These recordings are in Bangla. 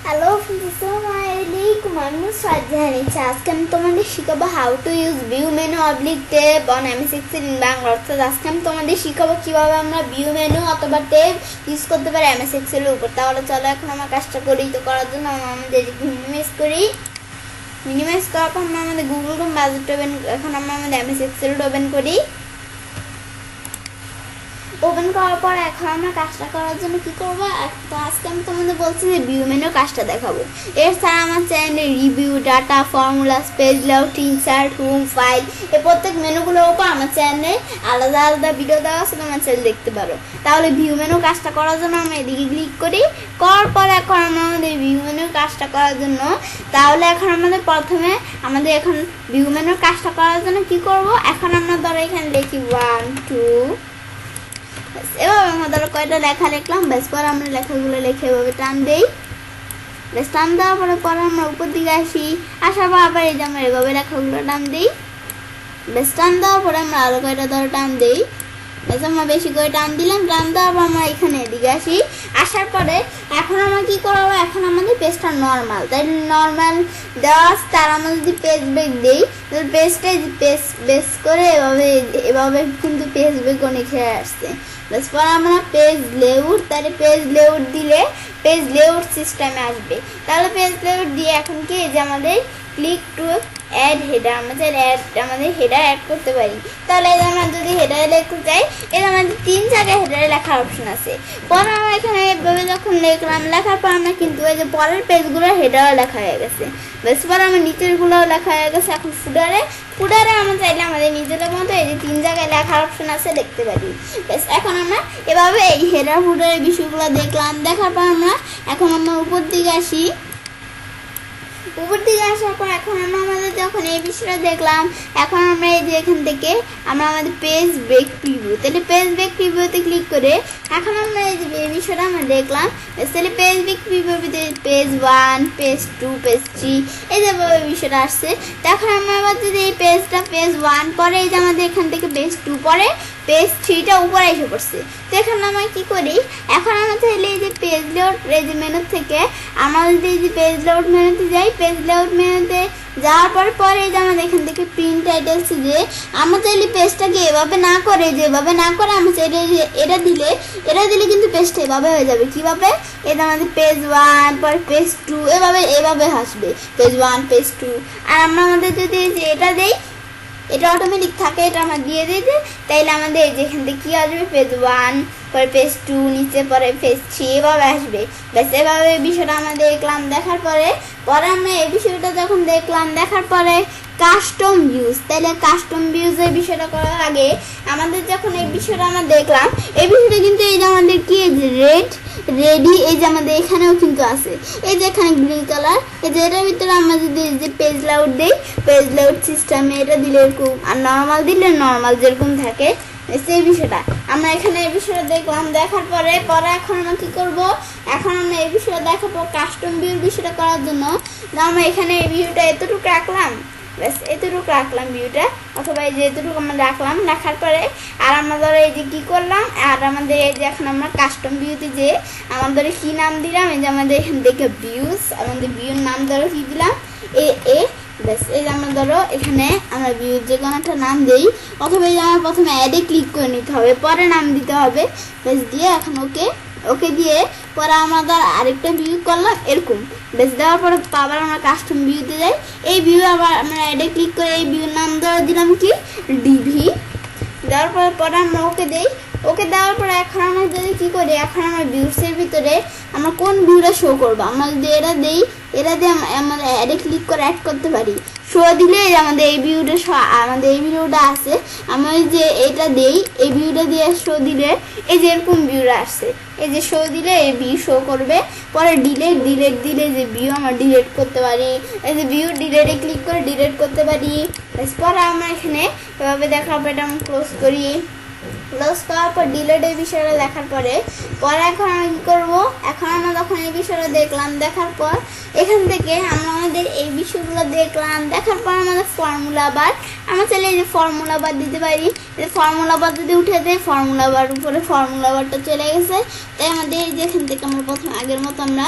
Hello friends, Assalamualaikum. I'm Sajjani. আজকে আমি তোমাদের শিখাবো how to use view menu oblique tab on MS Excel in Bangla. অর্থাৎ আজকে আমি তোমাদের শিখাবো কিভাবে আমরা ভিউ মেনু অথবা ট্যাব ইউজ করতে পারি MS Excel এর উপর। তাহলে চলো এখন আমরা কাজটা করি। তো করার জন্য আমাদের মিনিমাইজ করি। মিনিমাইজ করার পর আমরা আমাদের গুগল ক্রোম ব্রাউজারটা এখন আমরা আমাদের MS Excel ওপেন করি। ওপেন করার পর এখন আমরা কাজটা করার জন্য কি করব, তো আজকে আমি তোমাদের বলছি যে ভিউ মেনু কাজটা দেখাবো। এছাড়া আমার চ্যানেলে review, data, formula, page layout, insert, home, file এই প্রত্যেক মেনুগুলোর উপর আমার চ্যানেলে আলাদা আলাদা ভিডিও দেওয়া আছে, তোমার চ্যানেল দেখতে পারো। তাহলে ভিউ মেনু কাজটা করার জন্য আমরা এদিকে ক্লিক করি। করার পর এখন আমরা আমাদের ভিউ মেনুর কাজটা করার জন্য তাহলে এখন আমাদের প্রথমে আমাদের এখন ভিউ মেনুর কাজটা করার জন্য কি করব, এখন আমরা ধরো এখানে লিখি 1 2 এভাবে আমরা ধরো কয়টা লেখা লিখলাম। বেশ পরে আমরা লেখাগুলো লিখে এভাবে টান দিই। বেশ টান দেওয়ার পরে আমরা উপর দিকে আসার পর আবার এই যে আমরা এভাবে লেখাগুলো টান দিই। বেশ টান দেওয়ার পরে আমরা আরো কয়টা ধরো টান দিই। বেশ আমরা বেশি করে টান দিলাম। টান দেওয়ার পর আমরা এখানে এদিকে আসার পরে এখন আমরা কি করবো, এখন আমাদের পেজটা নর্মাল, তাই নর্মাল দেওয়া তার আমরা যদি পেজ ব্রেক দিই পেজটা বেস করে এভাবে কিন্তু পেজ ব্রেক অনেক আসছে। বেশ পরে আমরা পেজ লেআউট, তাহলে পেজ লেআউট দিলে পেজ লেআউট সিস্টেমে আসবে। তাহলে পেজ লেআউট দিয়ে এখন কি যে আমাদের ক্লিক টু অ্যাড হেডার, আমরা চাই আমাদের হেডার অ্যাড করতে পারি। তাহলে আমরা যদি হেডারে লিখতে চাই, এর আমাদের 3 জায়গায় হেডারে লেখার অপশন আছে। পরে আমরা এখানে এভাবে যখন লিখলাম, লেখার পর আমরা কিন্তু এই যে পরের পেজগুলো হেডারে লেখা হয়ে গেছে। বেশ পরে আমার নিচেরগুলো লেখা হয়ে গেছে। এখন ফুডারে আমরা চাইলে আমাদের নিজেদের মতো এই যে 3 জায়গায় লেখার অপশন আছে দেখতে পারি। বেশ এখন আমরা এভাবে এই হেডার ফুডারের বিষয়গুলো দেখলাম। দেখার পর এখন আমরা উপর দিকে আসার পর এখন আমরা আমাদের যখন এই বিষয়টা দেখলাম, এখন আমরা এই যে এখান থেকে আমরা আমাদের পেজ ব্রেক প্রিভিউ, তাহলে পেজ ব্রেক প্রিভিউতে ক্লিক করে এখন আমরা এই যে এই বিষয়টা আমরা দেখলাম। তাহলে পেজ ব্রেক প্রিভিউর ভিতরে পেজ 1, পেজ 2, পেজ 3 এই যে বিষয়টা আসছে। তখন আমরা আবার যদি এই পেজ 1 পরে এই যে আমাদের এখান থেকে পেজ 2 পরে পেজ 3টা উপরে এসে পড়ছে। তো এখন আমরা কি করি, এখন আমরা চাইলে এই যে পেজ লেআউট মেনু থেকে আমরা যদি এই যে পেজ লেআউট মেনুতে যাই, পেজ লেআউট মেনুতে যাওয়ার পরে এই যে আমাদের এখান থেকে প্রিন্ট টাইটেলস যে আমরা চাইলে পেজটাকে এভাবে না করে যেভাবে না করে আমরা চাইলে যে এটা দিলে কিন্তু পেজটা এভাবে হয়ে যাবে। কিভাবে, এটা আমাদের পেজ 1 পরে পেজ 2 এভাবে আসবে, পেজ 1 পেজ 2। আর আমরা আমাদের যদি এই যে এটা দেই, এটা অটোমেটিক থাকে, এটা আমরা দিয়ে দিই, তাইলে আমাদের এই যে এখান থেকে কি আসবে, পেজ 1 পরে পেজ 2 নিচে পরে পেজ 3 এভাবে আসবে। ব্যাস এভাবে বিষয়টা আমরা দেখলাম। দেখার পরে আমরা এই বিষয়টা যখন দেখলাম, দেখার পরে কাস্টম ভিউজ, তাহলে কাস্টম ভিউজের বিষয়টা করার আগে আমাদের যখন এই বিষয়টা আমরা দেখলাম, এই বিষয়টা কিন্তু এই যে আমাদের কি রেডি এই যে আমাদের এখানেও কিন্তু আছে, এই যে এখানে গ্রিন কালার, এই যে এটার ভিতরে আমরা যদি এই যে পেজ লেআউট দিই, পেজ লেআউট সিস্টেমে এটা দিলে এরকম, আর নর্মাল দিলে নর্মাল যেরকম থাকে সেই বিষয়টা আমরা এখানে এই বিষয়টা দেখলাম। দেখার পরে এখন আমরা কি করব, এখন আমরা এই বিষয়টা দেখাবো কাস্টম ভিউর বিষয়টা করার জন্য। আমরা এখানে এই ভিউটা এতটুকু রাখলাম, ব্যাস এতটুকু রাখলাম ভিউটা, অথবা এই যে এতটুকু আমরা রাখলাম। রাখার পরে আর আমরা ধরো এই যে কী করলাম, আর আমাদের এই যে এখন আমরা কাস্টম ভিউতে যে আমাদের কী নাম দিলাম, এই যে আমাদের এখান থেকে ভিউজ, আমাদের ভিউর নাম ধরো কী দিলাম, ব্যাস এই যে আমরা ধরো এখানে আমরা ভিউর যে কোনো একটা নাম দিই, অথবা এই যে আমার প্রথমে অ্যাডে ক্লিক করে নিতে হবে, পরে নাম দিতে হবে। ব্যাস দিয়ে এখন ওকে দিয়ে পরে আমরা ধর আরেকটা ভিউ করলাম এরকম। বেশ দেওয়ার পরে আবার আমরা কাস্টম ভিউতে যাই, এই ভিউ আবার আমরা অ্যাডে ক্লিক করে এই ভিউর নাম ধরে দিলাম কি ডিভি। দেওয়ার পরে আমরা ওকে দিই। ওকে দেওয়ার পরে এখন আমরা যদি কী করি, এখন আমরা ভিউসের ভিতরে আমরা কোন ভিউটা শো করবো, আমরা যদি এটা দিয়ে আমরা অ্যাডে ক্লিক করে অ্যাড করতে পারি। শো দিলে আমাদের এই ভিডিওটা আছে, আমরা যে এটা দিই, এই ভিউটা দিয়ে শো দিলে এই যে এরকম ভিউটা আসছে, এই যে শো দিলে এই ভিউ শো করবে। পরে ডিলেট দিলে যে ভিউ আমরা ডিলেট করতে পারি, এই যে ভিউ ডিলেটে ক্লিক করে ডিলেট করতে পারি। পরে আমরা এখানে এভাবে দেখাবো, এটা আমরা ক্লোজ করি। ক্লোজ করার পর ডিলেটের বিষয়টা দেখার পরে এখন আমরা কী করবো, এখন আমরা যখন এই বিষয়টা দেখলাম, দেখার পর এখান থেকে আমরা আমাদের এই বিষয়গুলো দেখলাম। দেখার পর আমাদের ফর্মুলা বার, আমরা চাইলে এই যে ফর্মুলা বার দিতে পারি। ফর্মুলা বার যদি উঠে দেয়, ফর্মুলা বার উপরে ফর্মুলা বারটা চলে গেছে। তাই আমাদের এই যে এখান থেকে আমরা প্রথমে আগের মতো আমরা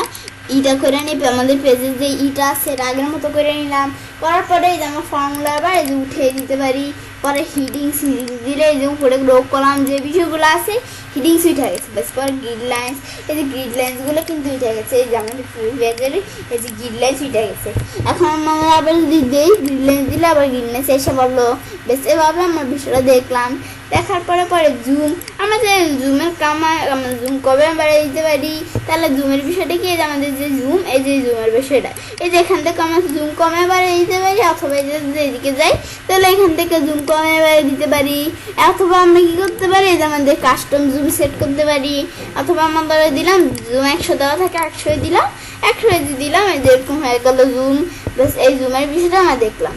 ইটা করে নিই, আমাদের পেজের যে ইটা আছে এটা আগের মতো করে নিলাম। করার পরে এই যে আমার ফর্মুলা আবার এই যে উঠিয়ে দিতে পারি। পরে হিডিংস দিলে এই যে উপরে রো কলাম যে বিষয়গুলো আছে হিডিংস উঠে গেছে। বেশ পরে গ্রিড লাইন্স, এই যে গ্রিড লাইন্সগুলো কিন্তু উঠে গেছে। এই যে আমাদের পেজের এই যে গ্রিড লাইন্স উঠে গেছে। এখন আমরা আবার যদি দিই গ্রিড লাইন্স দিলে আবার গ্রিড লাইন্স এসে বললো। বেশ এভাবে আমরা বিষয়টা দেখলাম। দেখার পরে জুম, আমরা যে জুমের আমরা জুম কবে বাড়িয়ে দিতে পারি, তাহলে জুমের বিষয়টা কি, এই যে আমাদের যে জুম, এই যে জুমের বিষয়টা এই যে এখান থেকে আমরা জুম কমে বাড়িয়ে দিতে পারি, অথবা এই যে এদিকে যাই তাহলে এখান থেকে জুম কমে বাড়িয়ে দিতে পারি। অথবা আমরা কি করতে পারি, এই যে আমাদের কাস্টম জুম সেট করতে পারি। অথবা আমরা দিলাম জুম 100 দেওয়া থাকে 100 দিলাম, 100 দিলাম, এই যে এরকম হয়ে গেল জুম। বাস এই জুমের বিষয়টা আমরা দেখলাম।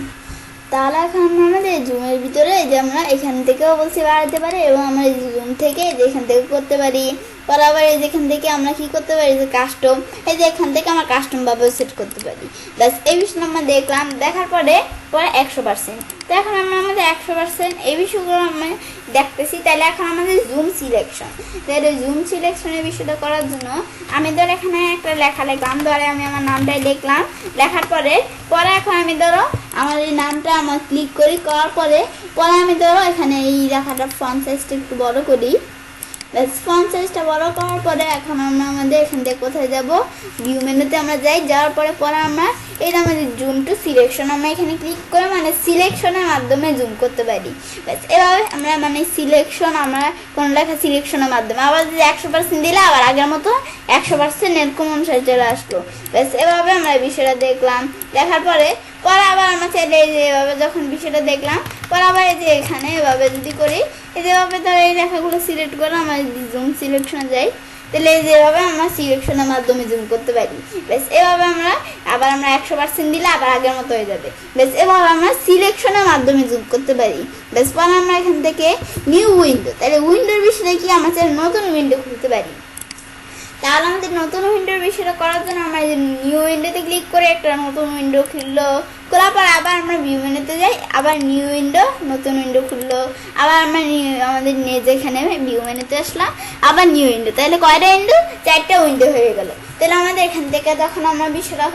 তাহলে এখন আমরা আমাদের জুমের ভিতরে যে আমরা এখান থেকেও বলছি বাড়াতে পারি, এবং আমরা জুম থেকে যে এখান থেকে করতে পারি। পরে আবার এই যেখান থেকে আমরা কি করতে পারি, যে কাস্টম, এই যে এখান থেকে আমরা কাস্টম ভাবে সেট করতে পারি। ব্যাস এই বিষয়টা আমরা দেখলাম। দেখার পরে 100%। তো এখন আমরা আমাদের 100% এই বিষয়গুলো আমরা দেখতেছি। তাহলে এখন আমাদের জুম সিলেকশন, তাহলে জুম সিলেকশনের বিষয়টা করার জন্য আমি ধর এখানে একটা লেখা লিখলাম। ধরে আমি আমার নামটাই লিখলাম, লেখার পরে এখন আমি ধরো আমার এই নামটা আমার ক্লিক করার পরে আমি ধরো এখানে এই লেখাটা ফন্ট সাইজটা একটু বড় করি। ব্যাস ফন্ট সাইজটা বড় করার পরে এখন আমরা আমাদের এখান থেকে কোথায় যাব, ভিউ মেনুতে আমরা যাই। যাওয়ার পরে আমরা এটা আমাদের জুম টু সিলেকশন, আমরা এখানে ক্লিক করে মানে সিলেকশনের মাধ্যমে জুম করতে পারি। ব্যাস এভাবে আমরা মানে সিলেকশন, আমরা কোনো লেখা সিলেকশনের মাধ্যমে আবার যদি 100% দিলে আবার আগের মতো 100% এরকম অনুসারে চলে আসলো। ব্যাস এভাবে আমরা বিষয়টা দেখলাম। দেখার পরে আবার আমরা চাইলে এই যে এভাবে যখন বিষয়টা দেখলাম, আবার এই যে এখানে এভাবে যদি করি, এই যেভাবে ধরো এই লেখাগুলো সিলেক্ট করে আমরা যদি জুম সিলেকশনে যাই, তাহলে এই যেভাবে আমরা সিলেকশনের মাধ্যমে জুম করতে পারি। বেশ এভাবে আমরা 100% দিলে আবার আগের মতো হয়ে যাবে। বেশ এভাবে আমরা সিলেকশনের মাধ্যমে জুম করতে পারি। বেশ পরে আমরা এখান থেকে নিউ উইন্ডো, তাহলে উইন্ডোর বিষয়ে কি আমরা চাইলে নতুন উইন্ডো খুলতে পারি। তাহলে আমাদের নতুন উইন্ডোর বিষয়টা করার জন্য আমরা নিউ উইন্ডোতে ক্লিক করে একটা নতুন উইন্ডো খুললো। খোলার পর আবার আমরা ভিউ মেনুতে যাই, আবার নিউ উইন্ডো, নতুন উইন্ডো খুললো। আবার আমরা আমাদের যেখানে ভিউ মেনুতে আসলাম, আবার নিউ উইন্ডো, তাহলে কয়টা উইন্ডো, 4টা উইন্ডো হয়ে গেল। তাহলে আমাদের এখান থেকে যখন আমরা বিষয়টা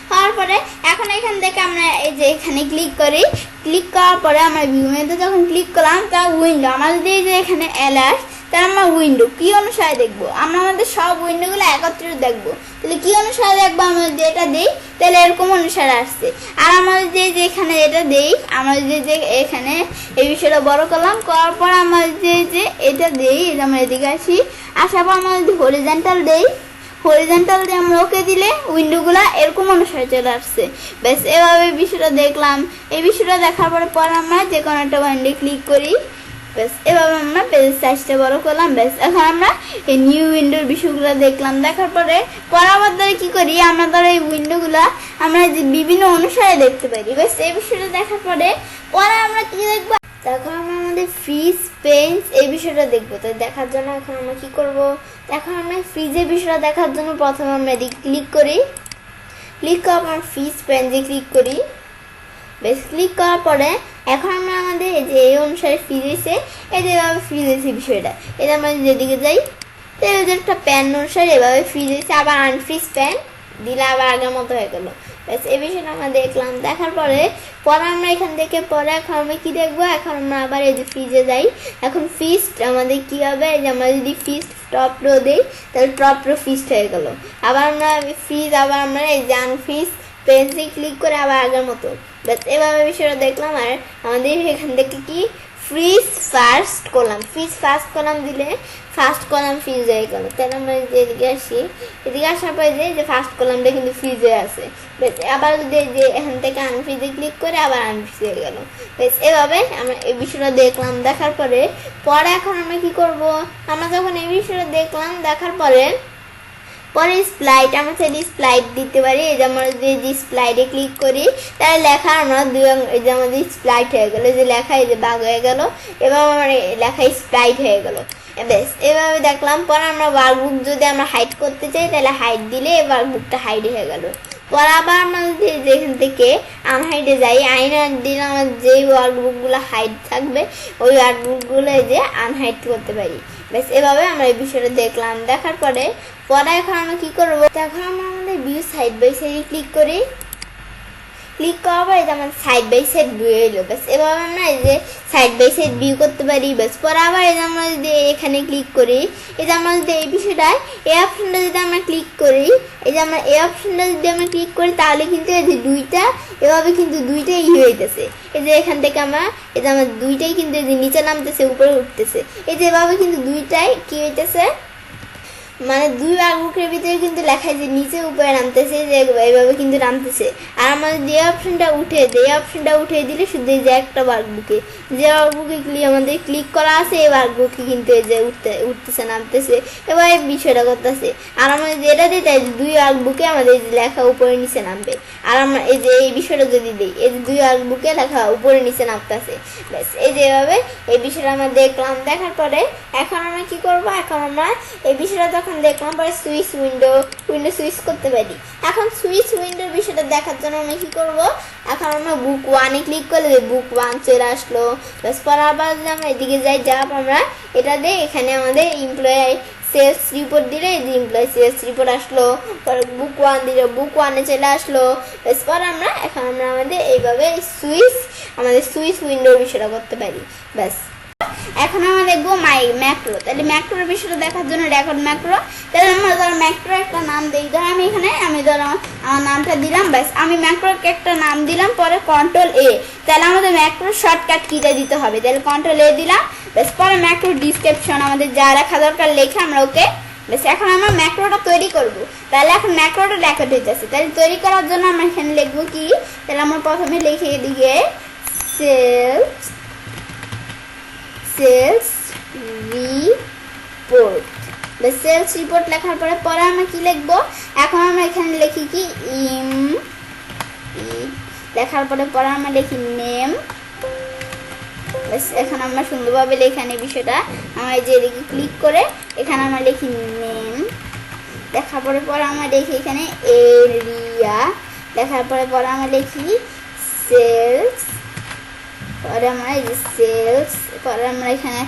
হওয়ার পরে এখন এখান থেকে আমরা এই যে এখানে ক্লিক করি। ক্লিক করার পরে আমরা ভিউ মেনুতে যখন ক্লিক করলাম, তা উইন্ডো আমাদের যে এখানে অ্যালার্ট, তাহলে আমরা উইন্ডো কি অনুসারে দেখবো, আমরা আমাদের সব উইন্ডোগুলো একত্রিত দেখবো। তাহলে কি অনুসারে দেখবো, আমরা যে এটা দিই তাহলে এরকম অনুসারে আসছে। আর আমাদের যে এখানে এটা দেই, আমাদের যে এখানে এই বিষয়টা বড় করলাম, করার পর আমাদের যে এটা দেই, এটা আমরা এদিকে আসার পর আমরা যদি হরিজন্টাল দেই, হরিজন্টাল দিয়ে আমরা ওকে দিলে উইন্ডোগুলা এরকম অনুসারে চলে আসছে। ব্যাস এভাবে বিষয়টা দেখলাম। এই বিষয়টা দেখার পরে আমরা যে কোনো একটা উইন্ডো ক্লিক করি। ব্যাস এভাবে আমরা পেজের সাইজটা বড় করলাম। ব্যাস এখন আমরা এই নিউ উইন্ডোর বিষয়গুলো দেখলাম। দেখার পরে আবার ধরে কি করি, আমরা ধরো এই উইন্ডোগুলা আমরা যে বিভিন্ন অনুসারে দেখতে পারি। ব্যাস এই বিষয়টা দেখার পরে আমরা কি দেখবো, দেখো আমরা আমাদের ফ্রিজ পেন্স এই বিষয়টা দেখবো। তো দেখার জন্য এখন আমরা কি করব, এখন আমরা ফ্রিজের বিষয়টা দেখার জন্য প্রথমে আমরা এদিকে ক্লিক করি। ক্লিক করার পর ফ্রিজ পেন্সে ক্লিক করি। বেশ ক্লিক করার পরে এখন আমরা আমাদের এই যে এই অনুসারে ফ্রিজ এসে এই যে এভাবে ফ্রিজ এসে বিষয়টা, এটা আমরা যেদিকে যাই তো এই যে একটা প্যান অনুসারে এভাবে ফ্রিজ এসে আবার আনফ্রিজ প্যান দিলে আবার আগের মতো হয়ে গেল। ব্যাস এই বিষয়টা আমরা দেখলাম। দেখার পরে আমরা এখান থেকে এখন আমরা কি দেখবো, এখন আমরা আবার এই যে ফ্রিজে যাই। এখন ফিস্ট আমাদের কি হবে, যে আমরা যদি ফিস্ট টপ রো দিই তাহলে টপ রো ফিস্ট হয়ে গেল। আবার আমরা ফ্রিজ আবার আমরা এই যে আনফ্রিজ পেন্সিল ক্লিক করে আবার আগের মতো। বাট এভাবে বিষয়টা দেখলাম। আর আমাদের এখান থেকে কি fridge first column, fridge first column দিলে ফার্স্ট কলাম ফ্রিজ হয়ে গেল। তাহলে আমরা যে এদিকে আসি, এদিকে আসার পরে যে ফার্স্ট কলামটা কিন্তু ফ্রিজে আছে। বেশ আবার যদি যে এখান থেকে আনফ্রিজে ক্লিক করে আবার আনফ্রিজ হয়ে গেল। বেশ এভাবে আমরা এই বিষয়টা দেখলাম। দেখার পরে এখন আমরা কি করব, আমরা যখন এই বিষয়টা দেখলাম, দেখার পরে স্প্লাইট আমরা চাইলে স্প্লাইট দিতে পারি। এই যে আমরা যে স্প্লাইটে ক্লিক করি তাহলে লেখা আমরা এই যে আমাদের স্প্লাইট হয়ে গেল, যে লেখা এই যে বাগ হয়ে গেল এবং আমার লেখা স্প্লাইট হয়ে গেল। বেশ এভাবে দেখলাম। পরে আমরা ওয়ার্কবুক যদি আমরা হাইড করতে চাই তাহলে হাইড দিলে ওয়ার্কবুকটা হাইড হয়ে গেল। পরে আবার আমরা যেখান থেকে আনহাইডে যাই, আনহাইড দিলে আমার যেই ওয়ার্কবুকগুলো হাইড থাকবে ওই ওয়ার্কবুকগুলো যে আনহাইড করতে পারি। বেশ এভাবে আমরা এই বিষয়টা দেখলাম। দেখার পরে পরে এখন আমরা কি করব, এখন আমরা আমাদের ভিউ সাইড বাই সাইডে ক্লিক করি। ক্লিক করার পরে আমার সাইড বাই সাইড ভিউ এলো। ব্যাস এভাবে আমরা এই যে সাইড বাই সাইড ভিউ করতে পারি। ব্যাস পরে আবার এই যে আমরা যদি এখানে ক্লিক করি, এই যে আমরা যদি এই বিষয়টায় এই অপশনটা যদি আমরা ক্লিক করি, এই যে আমরা এই অপশনটা যদি আমরা ক্লিক করি, তাহলে কিন্তু এই যে দুইটা এভাবে কিন্তু দুইটাই হইতেছে। এই যে এখান থেকে আমরা এই যে আমার দুইটাই কিন্তু এই যে নিচে নামতেছে, উপরে উঠতেছে। এই যে এভাবে কিন্তু দুইটাই কি হইতেছে, মানে দুই ওয়ার্কবুকের ভিতরে কিন্তু লেখায় যে নিচে উপরে নামতেছে, যে এইভাবে কিন্তু নামতেছে। আর আমাদের যে অপশনটা উঠিয়ে দিলে শুধু এই যে একটা ওয়ার্কবুকে, যে ওয়ার্কবুকে আমাদের ক্লিক করা আছে এই ওয়ার্কবুকে কিন্তু এই যে উঠতেছে নামতেছে, এবার এই বিষয়টা করতেছে। আর আমাদের যেটা দিই তাই দুই ওয়ার্কবুকে আমাদের লেখা উপরে নিচে নামবে। আর আমরা এই যে এই বিষয়টা যদি দিই, এই যে দুই ওয়ার্কবুকে লেখা উপরে নিচে নামতেছে। ব্যাস এই যে এভাবে এই বিষয়টা আমরা দেখলাম। দেখার পরে এখন আমরা কি করব, এখন আমরা এই বিষয়টা যখন দেখলাম পরে সুইচ উইন্ডো সুইচ করতে পারি। এখন সুইচ উইন্ডোর বিষয়টা দেখার জন্য আমরা কি করব, এখন আমরা বুক 1-এ ক্লিক করলে বুক 1 চলে আসলো। ব্যাস পরে আবার যদি আমরা এদিকে যাই, আমরা এটা দিয়ে এখানে আমাদের এমপ্লয়ি সেলস রিপোর্ট দিলে এই যে এমপ্লয়ি সেলস রিপোর্ট আসলো। পরে বুক 1 দিলে বুক 1-এ চলে আসলো। ব্যাস পরে এখন আমরা আমাদের এইভাবে আমাদের সুইচ উইন্ডোর বিষয়টা করতে পারি। ব্যাস এখন আমরা দেখবো ম্যাক্রো। তাহলে ম্যাক্রোর বিষয়টা দেখার জন্য রেকর্ড ম্যাক্রো, তাহলে আমরা ধরো ম্যাক্রো একটা নাম দিই। ধরো আমি ধরো আমার নামটা দিলাম। ব্যাস আমি ম্যাক্রোকে একটা নাম দিলাম, পরে কন্ট্রোল-A। তাহলে আমাদের ম্যাক্রো শর্টকাট কিটা দিতে হবে, তাহলে কন্ট্রোল-A দিলাম। ব্যাস পরে ম্যাক্রো ডিসক্রিপশন আমাদের যা লেখা দরকার লেখা আমরা ওকে। ব্যাস এখন আমরা ম্যাক্রোটা তৈরি করব। তাহলে এখন ম্যাক্রোটা রেকর্ড হইতেছে। তাহলে তৈরি করার জন্য আমরা এখানে লিখবো কি, তাহলে আমরা প্রথমে লিখে দিয়ে সেলস রিপোর্ট। সেলস রিপোর্ট লেখার পরে আমরা কি লিখবো, এখন আমরা এখানে লিখি কি লেখার পরে আমরা লিখি নেম। এখন আমরা সুন্দরভাবে লেখা নেই বিষয়টা। আমরা যে এদিকে ক্লিক করে এখানে আমরা লিখি নেম। লেখার পরে আমরা লিখি এখানে এরিয়া। লেখার পরে আমরা লিখি সেলস। পরে আমরা এই যে সেলস, পরে আমরা এখানে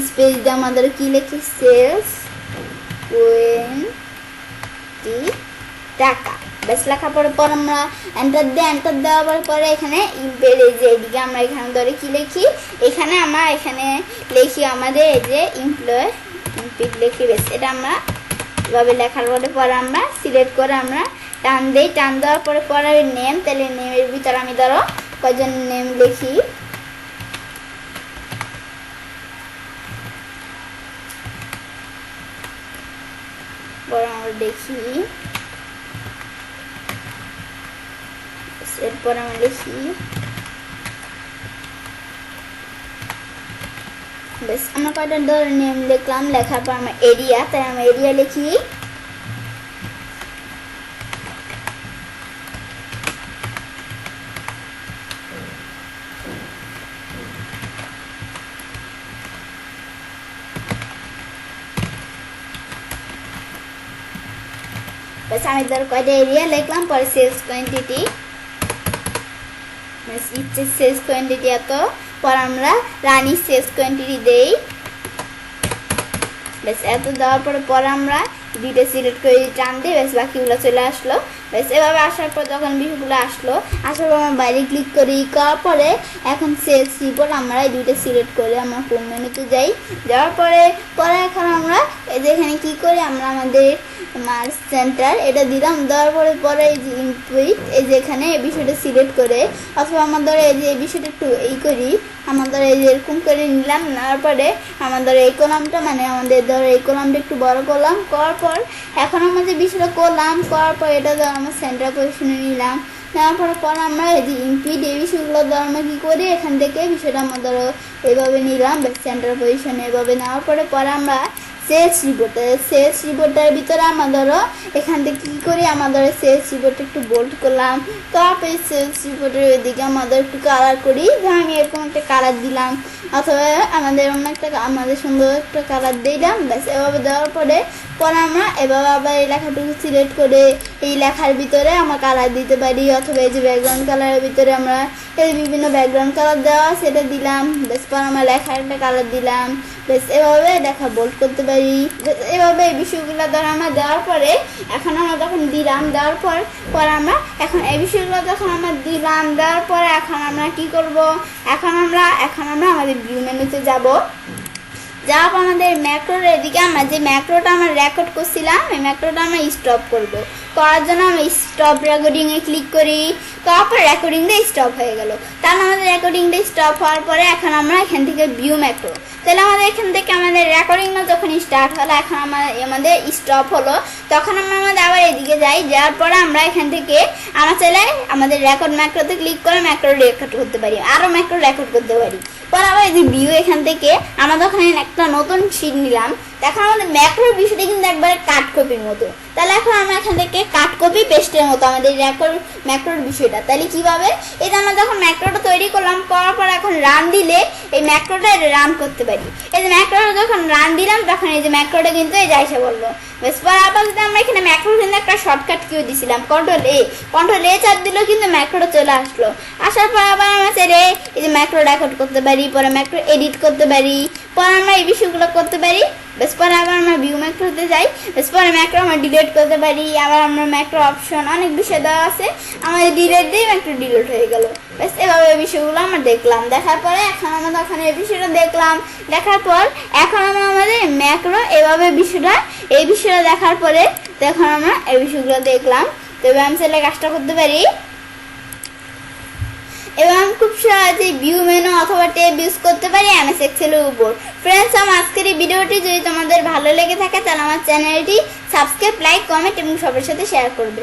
স্পেস দিয়ে আমাদের কি লিখি সেলস 20 টাকা। ব্যাস লেখার পরে আমরা এন্টার দেওয়ার পরে এখানে ইম্পের এই যে এদিকে আমরা এখানে ধরে কি লিখি, এখানে আমরা এখানে লিখি আমাদের এই যে এমপ্লয় লিখি। বেশ এটা আমরা এভাবে লেখার পরে আমরা সিলেক্ট করে আমরা টান দিই। টান দেওয়ার পরে নেম, তাহলে নেমের ভিতরে আমি ধরো কয়জন নেম লিখি। আমরা দেখি, এরপর আমরা লিখি বেশ আমরা কয়টা ধরে নেম লিখলাম। লেখার পর আমরা এরিয়া, তাই আমরা এরিয়া লিখি। बस আমি ধর কয়টা এরিয়া লিখলাম। পরে সেলস কোয়ান্টিটি, ইচ্ছে সেলস কোয়ান্টিটি এত। পর আমরা রানী সেলস কোয়ান্টিটি দেই। বেশ এত দেওয়ার পরে আমরা দুইটা সিলেক্ট করে টান দিই। বেশ বাকিগুলো চলে আসলো। বেশ এভাবে আসার পর যখন বিষয়গুলো আসার পর আমরা বাইরে ক্লিক করি। করার পরে এখন সেলস রিপোর্ট আমরা এই দুইটা সিলেক্ট করে আমরা হোম মেনুতে যাই। যাওয়ার পরে এখন আমরা এই যে এখানে কী করি, আমরা আমাদের মার্চ সেন্টার এটা দিলাম। দেওয়ার পরে এই যে ইনপুট, এই যে এখানে এই বিষয়টা সিলেক্ট করে, অথবা আমাদের এই যে এই বিষয়টা একটু করি, আমাদের এই যে এরকম করে নিলাম। নেওয়ার পরে আমাদের এই কলামটা মানে আমাদের ধরো এই কলামটা একটু বড় করলাম। করার পর এখন আমরা যে বিষয়টা করলাম, করার পর এটা ধরো আমরা সেন্টার পজিশনে নিলাম। নেওয়ার পর আমরা এই যে ইনপুট এই বিষয়গুলো ধরো আমরা কী করি, এখান থেকে বিষয়টা আমরা ধরো এইভাবে নিলাম সেন্টার পজিশনে। এভাবে নেওয়ার পরে আমরা সেলস রিপোর্টের ভিতরে আমরা ধরো এখান থেকে কী করি, আমাদের সেলস রিপোর্টটা একটু বোল্ড করলাম। তারপরে সেলস রিপোর্টের ওইদিকে আমাদের একটু কালার করি। আমি এরকম একটা কালার দিলাম, অথবা আমাদের অন্য একটা আমাদের সুন্দর একটা কালার দিলাম। ব্যাস এভাবে দেওয়ার পরে আমরা এভাবে আবার এই লেখাটুকু সিলেক্ট করে এই লেখার ভিতরে আমরা কালার দিতে পারি, অথবা এই যে ব্যাকগ্রাউন্ড কালারের ভিতরে আমরা এই বিভিন্ন ব্যাকগ্রাউন্ড কালার দেওয়া সেটা দিলাম। বেশ পর আমরা লেখার একটা কালার দিলাম। বেশ এভাবে লেখা বোল্ড করতে পারি। এভাবে এই বিষয়গুলো ধরো আমরা দেওয়ার পরে এখন আমরা যখন দিলাম, দেওয়ার পরে আমরা এখন এই বিষয়গুলো যখন আমরা দিলাম, দেওয়ার পরে এখন আমরা কি করব, এখন আমরা আমাদের ভিউ মেনুতে যাব। যাওয়ার পর আমাদের ম্যাক্রোর এদিকে আমরা যে ম্যাক্রোটা আমরা রেকর্ড করছিলাম এই ম্যাক্রোটা আমরা স্টপ করব। করার জন্য আমরা স্টপ রেকর্ডিংয়ে ক্লিক করি। করার পর রেকর্ডিংটা স্টপ হয়ে গেল। তাহলে আমাদের রেকর্ডিংটা স্টপ হওয়ার পরে এখন আমরা এখান থেকে ভিউ ম্যাক্রো, তাহলে আমাদের এখান থেকে আমাদের রেকর্ডিংটা যখন স্টার্ট হলো, এখন আমাদের স্টপ হলো, তখন আমরা আবার এদিকে যাই। যাওয়ার পরে আমরা এখান থেকে আমরা চাইলে আমাদের রেকর্ড ম্যাক্রোতে ক্লিক করে ম্যাক্রো রেকর্ড করতে পারি, আরও ম্যাক্রো রেকর্ড করতে পারি। পরে আবার এই যে ভিউ, এখান থেকে আমরা যখন একটা নতুন শিট নিলাম, এখন আমাদের ম্যাক্রোর বিষয়টা কিন্তু একবারে কাট কপির মতো। তাহলে এখন আমরা এখান থেকে কাট কপি পেস্টের মতো আমাদের ম্যাক্রোর বিষয়টা। তাহলে কীভাবে, এটা আমরা যখন ম্যাক্রোটা তৈরি করলাম, করার পর এখন রান দিলে এই ম্যাক্রোটা রান করতে পারি। এই যে ম্যাক্রোটা যখন রান দিলাম তখন এই যে ম্যাক্রোটা কিন্তু এই যা এসে বললো। বেশ পরে আপাতত আমরা এখানে ম্যাক্রোর কিন্তু একটা শর্টকাট কিউ দিয়েছিলাম, কন্ট্রোল এ চাপ দিলেও কিন্তু ম্যাক্রোটা চলে আসলো। আসার পর আবার আমরা চাইলে এই যে ম্যাক্রো রেকর্ড করতে পারি, পরে ম্যাক্রো এডিট করতে পারি, পরে আমরা এই বিষয়গুলো করতে পারি। বেশ পরে আবার আমরা ভিউ ম্যাক্রোতে যাই। বেশ পরে ম্যাক্রো আমরা ডিলিট করতে পারি। আবার আমরা ম্যাক্রো অপশন অনেক বিষয় দেওয়া আছে, আমাদের ডিলিট দিয়ে ম্যাক্রো ডিলিট হয়ে গেল। বেশ এভাবে এই বিষয়গুলো আমরা দেখলাম। দেখার পরে এখন আমরা ওখানে এই বিষয়টা দেখলাম। দেখার পর এখন আমরা আমাদের ম্যাক্রো এভাবে এই বিষয়টা দেখার পরে এখন আমরা এই বিষয়গুলো দেখলাম। তবে আমি চাইলে কাজটা করতে পারি এবং খুব সহজে ভিউ মেনু অথবা ট্যাব ইউজ করতে পারি MS এক্সেলের উপর। ফ্রেন্ডস, আমার আজকের এই ভিডিওটি যদি তোমাদের ভালো লেগে থাকে তাহলে আমার চ্যানেলটি সাবস্ক্রাইব, লাইক, কমেন্ট এবং সবার সাথে শেয়ার করবে।